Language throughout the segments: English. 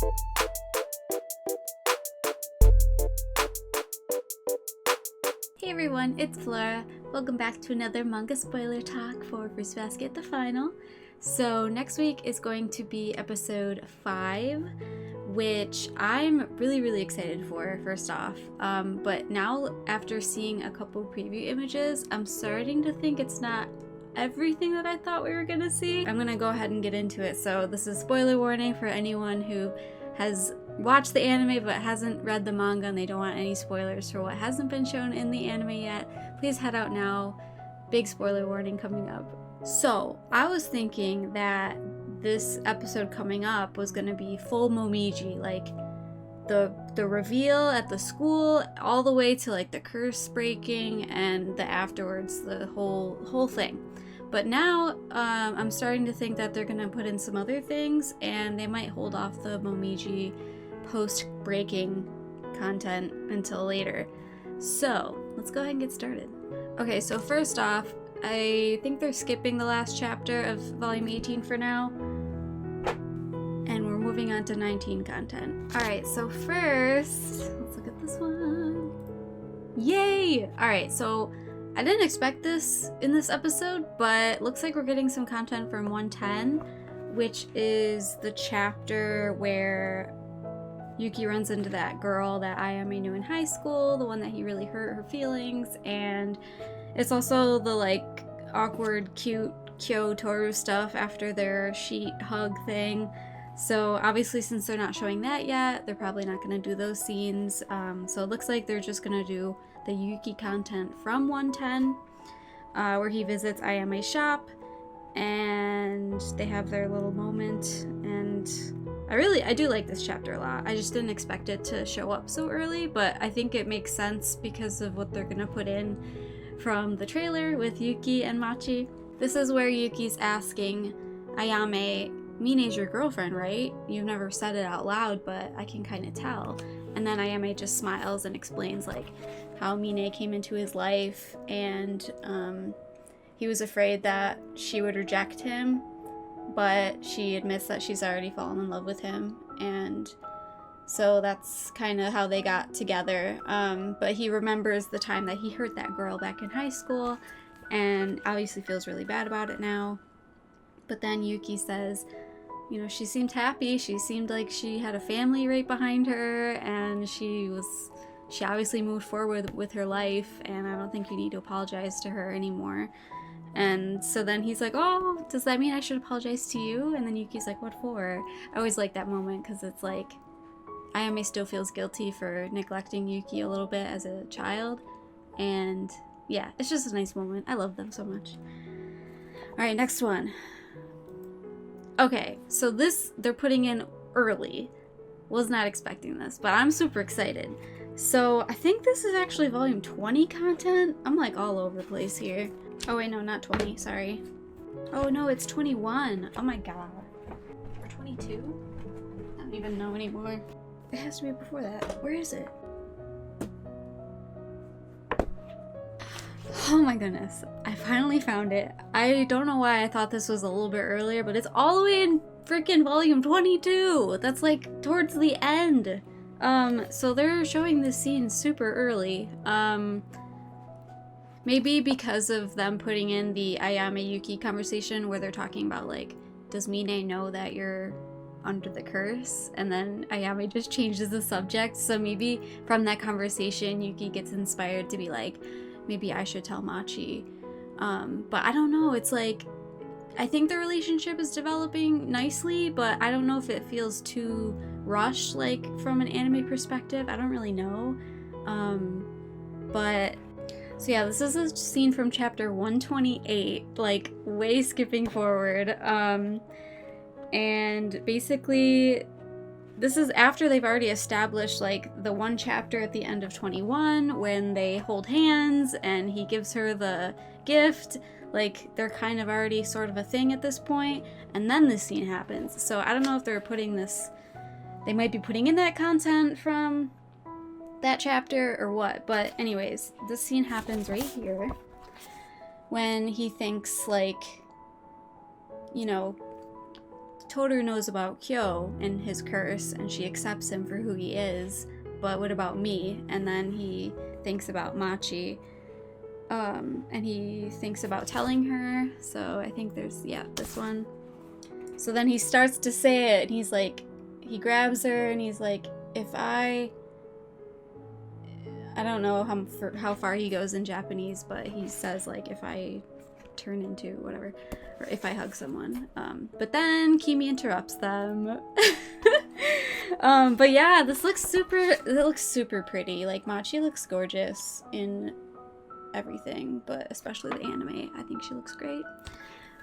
Hey everyone, it's Flora. Welcome back to another manga spoiler talk for Flute's Basket, the final. So next week is going to be episode 5, which I'm really excited for, first off. But now, after seeing a couple preview images, I'm starting to think it's not everything that I thought we were gonna see. I'm gonna go ahead and get into it. So this is spoiler warning for anyone who has watched the anime but hasn't read the manga and they don't want any spoilers for what hasn't been shown in the anime yet. Please head out now. Big spoiler warning coming up. So I was thinking that this episode coming up was going to be full Momiji, like the reveal at the school all the way to like the curse breaking and the afterwards, the whole thing. But now I'm starting to think that they're going to put in some other things and they might hold off the Momiji post-breaking content until later. So let's go ahead and get started. Okay, so first off, I think they're skipping the last chapter of volume 18 for now. And we're moving on to 19 content. Alright, so first, let's look at this one. Yay! Alright, so I didn't expect this in this episode, but looks like we're getting some content from 110, which is the chapter where Yuki runs into that girl that Ayame knew in high school, the one that he really hurt her feelings, and it's also the like awkward, cute Kyo Toru stuff after their sheet hug thing. So obviously since they're not showing that yet, they're probably not going to do those scenes. So it looks like they're just going to do the Yuki content from 110, where he visits Ayame's shop, and they have their little moment, and I do like this chapter a lot. I just didn't expect it to show up so early, but I think it makes sense because of what they're gonna put in from the trailer with Yuki and Machi. This is where Yuki's asking Ayame, Mine's your girlfriend, right? You've never said it out loud, but I can kind of tell. And then Ayame just smiles and explains like how Mine came into his life, and he was afraid that she would reject him, but she admits that she's already fallen in love with him, and so that's kind of how they got together. But he remembers the time that he hurt that girl back in high school, and obviously feels really bad about it now. But then Yuki says, you know, she seemed happy. She seemed like she had a family right behind her, and she obviously moved forward with her life, and I don't think you need to apologize to her anymore. And so then he's like, oh, does that mean I should apologize to you? And then Yuki's like, what for? I always like that moment because it's like Ayame still feels guilty for neglecting Yuki a little bit as a child. And yeah, it's just a nice moment. I love them so much. Alright, next one. Okay, so this they're putting in early. Was not expecting this, but I'm super excited. So I think this is actually volume 20 content. I'm like all over the place here. Oh wait, no, not 20, sorry. Oh no, it's 21. Oh my god. Or 22? I don't even know anymore. It has to be before that. Where is it? Oh my goodness. I finally found it. I don't know why I thought this was a little bit earlier, but it's all the way in freaking volume 22. That's like towards the end. So they're showing this scene super early. Maybe because of them putting in the Ayame Yuki conversation where they're talking about like, does Mine know that you're under the curse? And then Ayame just changes the subject. So maybe from that conversation, Yuki gets inspired to be like, maybe I should tell Machi. But I don't know. It's like, I think the relationship is developing nicely, but I don't know if it feels too rushed, like from an anime perspective. I don't really know. But so yeah, this is a scene from chapter 128, like way skipping forward. And basically this is after they've already established like the one chapter at the end of 21 when they hold hands and he gives her the gift. Like they're kind of already sort of a thing at this point, and then this scene happens. So I don't know if they're putting this, they might be putting in that content from that chapter or what, but anyways, this scene happens right here when he thinks like, you know, Toru knows about Kyo and his curse, and she accepts him for who he is, but what about me? And then he thinks about Machi, and he thinks about telling her, so I think there's, yeah, this one. So then he starts to say it, and he's like, he grabs her, and he's like, if I don't know how far he goes in Japanese, but he says, like, if I turn into whatever, or if I hug someone. But then Kimi interrupts them. But yeah, it looks super pretty. Like, Machi looks gorgeous in everything, but especially the anime. I think she looks great.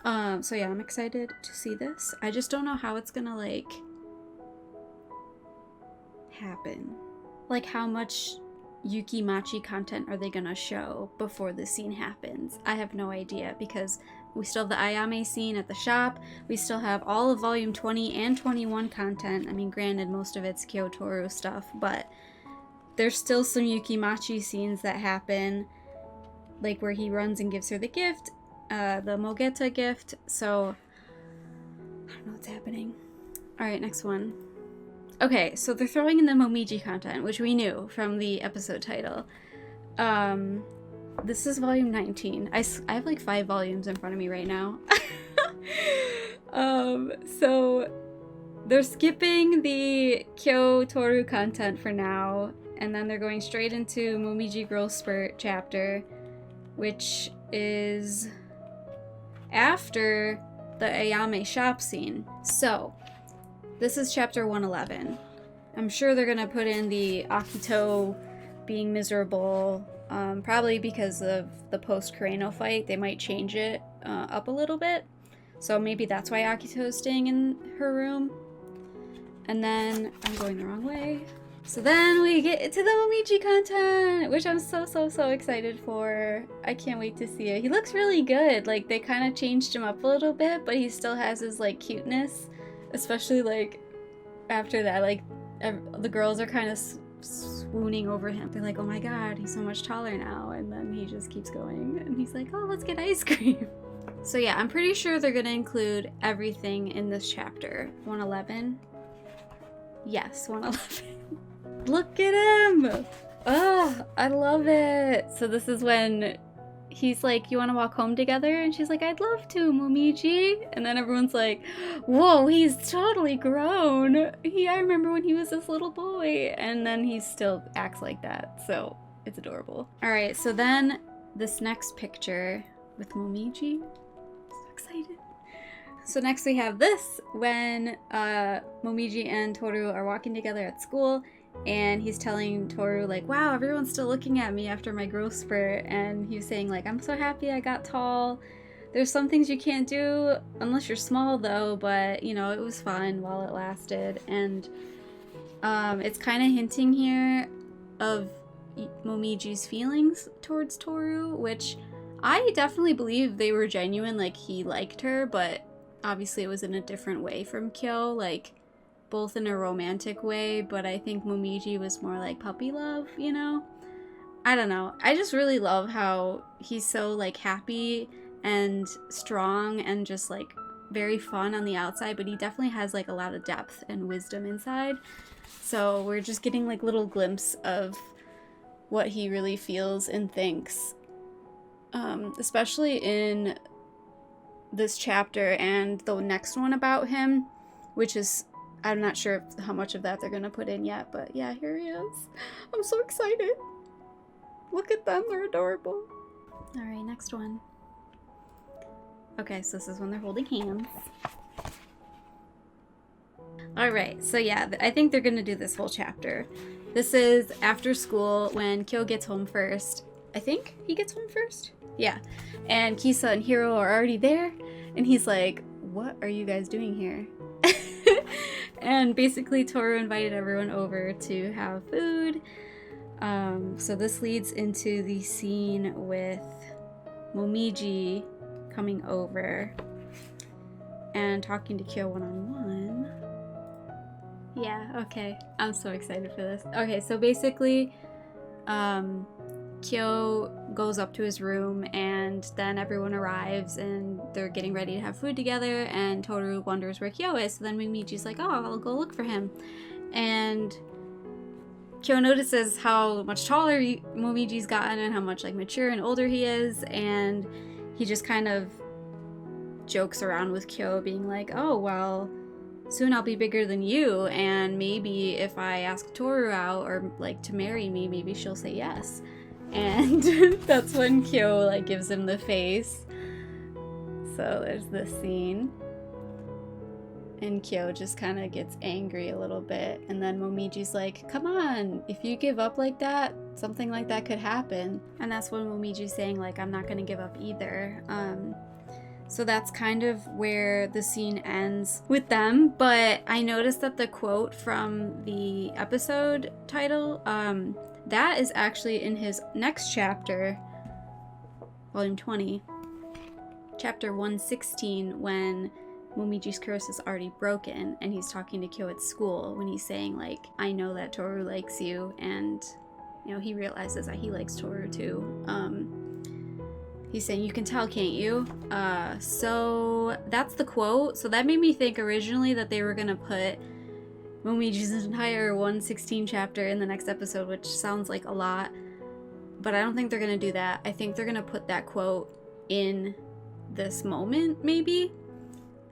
So yeah, I'm excited to see this. I just don't know how it's gonna, like, happen. Like, how much Yuki Machi content are they gonna show before the scene happens? I have no idea, because we still have the Ayame scene at the shop. We still have all of volume 20 and 21 content. I mean, granted, most of it's Kyo Toru stuff, but there's still some Yuki Machi scenes that happen, like where he runs and gives her the gift, the Mogeta gift. So I don't know what's happening. All right, next one. Okay, so they're throwing in the Momiji content, which we knew from the episode title. This is volume 19. I have like 5 volumes in front of me right now. So they're skipping the Kyo Toru content for now, and then they're going straight into Momiji Girl Spurt chapter, which is after the Ayame shop scene. So this is chapter 111. I'm sure they're gonna put in the Akito being miserable, probably because of the post-Kureno fight. They might change it up a little bit. So maybe that's why Akito is staying in her room. And then, I'm going the wrong way. So then we get to the Momiji content, which I'm so excited for. I can't wait to see it. He looks really good. Like, they kind of changed him up a little bit, but he still has his, like, cuteness. Especially, like, after that, like, the girls are kind of swooning over him. They're like, oh my god, he's so much taller now. And then he just keeps going, and he's like, oh, let's get ice cream. So yeah, I'm pretty sure they're gonna include everything in this chapter. 111? Yes, 111. Look at him! Oh, I love it! So this is when he's like, you want to walk home together? And she's like, I'd love to, Momiji. And then everyone's like, whoa, he's totally grown. I remember when he was this little boy. And then he still acts like that. So it's adorable. All right, so then this next picture with Momiji. So excited. So next we have this when Momiji and Toru are walking together at school. And he's telling Toru, like, wow, everyone's still looking at me after my growth spurt. And he's saying, like, I'm so happy I got tall. There's some things you can't do unless you're small, though. But, you know, it was fun while it lasted. And it's kind of hinting here of Momiji's feelings towards Toru, which I definitely believe they were genuine. Like, he liked her, but obviously it was in a different way from Kyo. Like, both in a romantic way, but I think Momiji was more like puppy love, you know? I don't know. I just really love how he's so, like, happy and strong and just, like, very fun on the outside, but he definitely has, like, a lot of depth and wisdom inside. So we're just getting, like, little glimpse of what he really feels and thinks. Especially in this chapter and the next one about him, which is, I'm not sure how much of that they're gonna put in yet, but yeah, here he is. I'm so excited. Look at them, they're adorable. All right, next one. Okay, so this is when they're holding hands. All right, so yeah, I think they're gonna do this whole chapter. This is after school when Kyo gets home first. I think he gets home first? Yeah, and Kisa and Hiro are already there, and he's like, what are you guys doing here? And basically Toru invited everyone over to have food. So this leads into the scene with Momiji coming over and talking to Kyo one-on-one. Yeah, okay. I'm so excited for this. Okay, so basically, Kyo goes up to his room, and then everyone arrives and they're getting ready to have food together, and Toru wonders where Kyo is. So then Momiji's like, oh, I'll go look for him. And Kyo notices how much taller Momiji's gotten and how much like mature and older he is, and he just kind of jokes around with Kyo, being like, oh, well, soon I'll be bigger than you, and maybe if I ask Toru out or like to marry me, maybe she'll say yes. And that's when Kyo like gives him the face. So there's this scene. And Kyo just kind of gets angry a little bit. And then Momiji's like, come on, if you give up like that, something like that could happen. And that's when Momiji's saying, like, I'm not going to give up either. So that's kind of where the scene ends with them. But I noticed that the quote from the episode title, that is actually in his next chapter, volume 20, chapter 116, when Momiji's curse is already broken, and he's talking to Kyo at school when he's saying, like, I know that Toru likes you, and, you know, he realizes that he likes Toru too. He's saying, you can tell, can't you? So that's the quote. So that made me think originally that they were gonna put Momiji's entire 116 chapter in the next episode, which sounds like a lot, but I don't think they're gonna do that. I think they're gonna put that quote in this moment, maybe,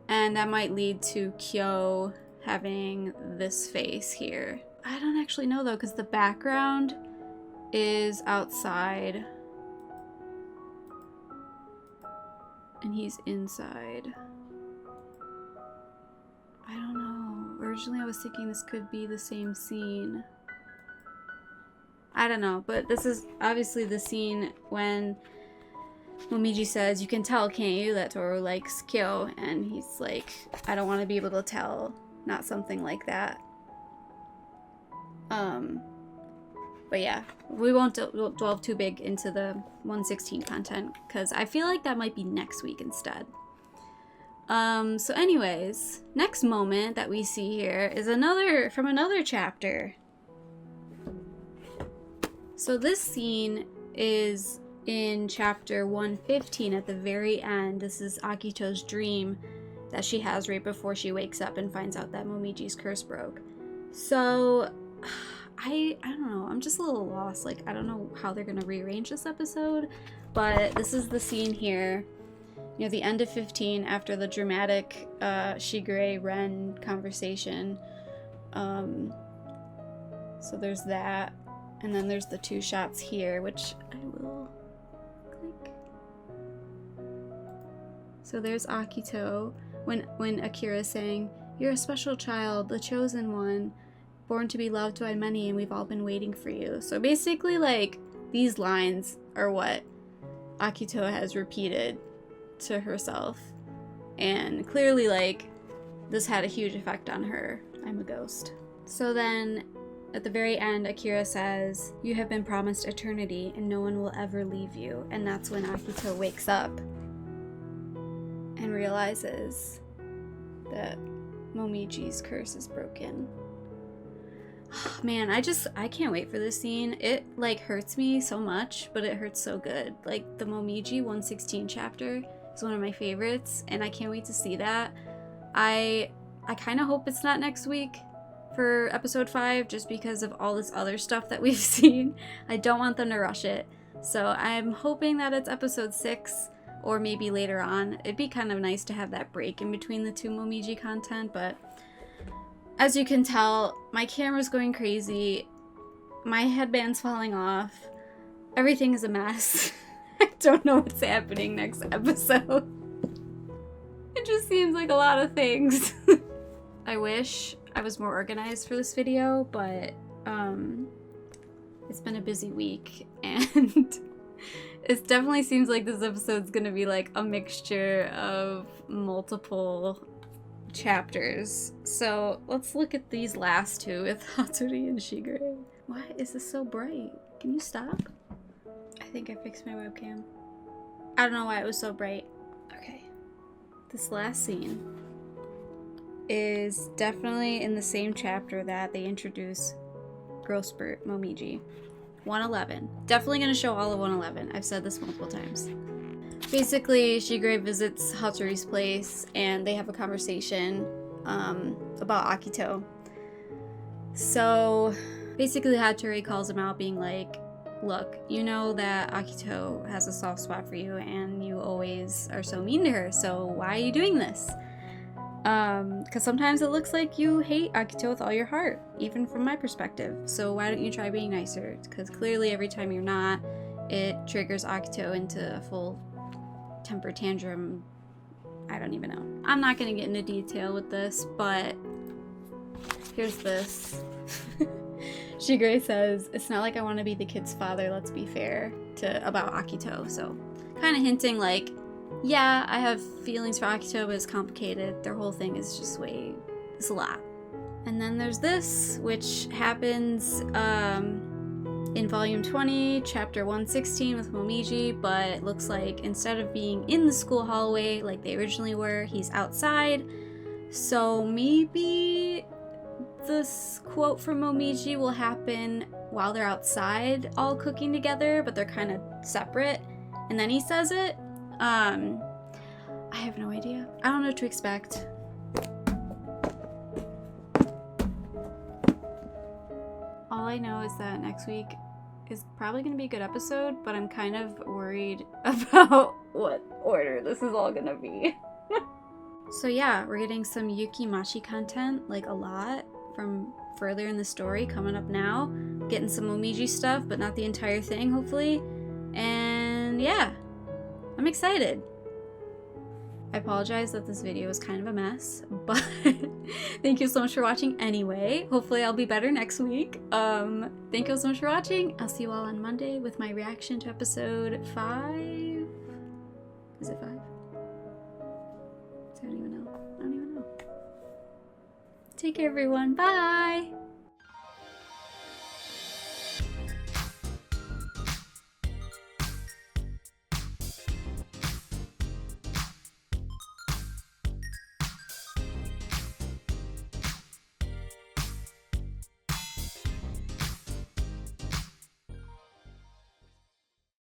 and that might lead to Kyo having this face here. I don't actually know though, because the background is outside and he's inside. I don't know. Originally I was thinking this could be the same scene. I don't know, but this is obviously the scene when Momiji says, you can tell, can't you, that Toru likes Kyo, and he's like, I don't want to be able to tell, not something like that. But yeah, we won't delve too big into the 116 content, because I feel like that might be next week instead. So anyways, next moment that we see here is from another chapter. So this scene is in chapter 115 at the very end. This is Akito's dream that she has right before she wakes up and finds out that Momiji's curse broke. So I don't know, I'm just a little lost. Like, I don't know how they're gonna rearrange this episode, but this is the scene here. You know, the end of 15 after the dramatic Shigure-Ren conversation. So there's that. And then there's the two shots here, which I will click. So there's Akito when Akira's saying, you're a special child, the chosen one, born to be loved by many, and we've all been waiting for you. So basically, like, these lines are what Akito has repeated to herself. And clearly, like, this had a huge effect on her. I'm a ghost. So then, at the very end, Akira says, you have been promised eternity, and no one will ever leave you. And that's when Akito wakes up and realizes that Momiji's curse is broken. Man, I can't wait for this scene. It, like, hurts me so much, but it hurts so good. Like, the Momiji 116 chapter is one of my favorites, and I can't wait to see that. I kind of hope it's not next week for episode 5, just because of all this other stuff that we've seen. I don't want them to rush it. So I'm hoping that it's episode 6, or maybe later on. It'd be kind of nice to have that break in between the two Momiji content, but as you can tell, my camera's going crazy, my headband's falling off, everything is a mess. I don't know what's happening next episode. It just seems like a lot of things. I wish I was more organized for this video, but it's been a busy week, and it definitely seems like this episode's gonna be like a mixture of multiple chapters. So let's look at these last two with Hatsuri and Shigure. Why is this so bright? Can you stop? I think I fixed my webcam. I don't know why it was so bright. Okay. This last scene is definitely in the same chapter that they introduce Girl Spurt Momiji. 111. Definitely gonna show all of 111. I've said this multiple times. Basically, Shigure visits Hatori's place and they have a conversation about Akito. So basically Hatori calls him out being like, look, you know that Akito has a soft spot for you and you always are so mean to her, so why are you doing this? Because sometimes it looks like you hate Akito with all your heart, even from my perspective, so why don't you try being nicer? Because clearly every time you're not, it triggers Akito into a full temper tantrum. I don't even know. I'm not gonna get into detail with this, but here's this. Shigure says, it's not like I want to be the kid's father, let's be fair, about Akito. So kind of hinting like, yeah, I have feelings for Akito, but it's complicated. Their whole thing is just it's a lot. And then there's this, which happens in volume 20, chapter 116 with Momiji, but it looks like instead of being in the school hallway like they originally were, he's outside. So maybe this quote from Momiji will happen while they're outside all cooking together, but they're kind of separate, and then he says it. I have no idea. I don't know what to expect. All I know is that next week is probably going to be a good episode, but I'm kind of worried about what order this is all going to be. So yeah, we're getting some Yuki Machi content, like a lot, from further in the story coming up now. Getting some Momiji stuff, but not the entire thing, hopefully. And yeah, I'm excited. I apologize that this video was kind of a mess, but thank you so much for watching anyway. Hopefully I'll be better next week. Thank you so much for watching. I'll see you all on Monday with my reaction to episode 5. Is it 5? I don't even know. Take care, everyone. Bye!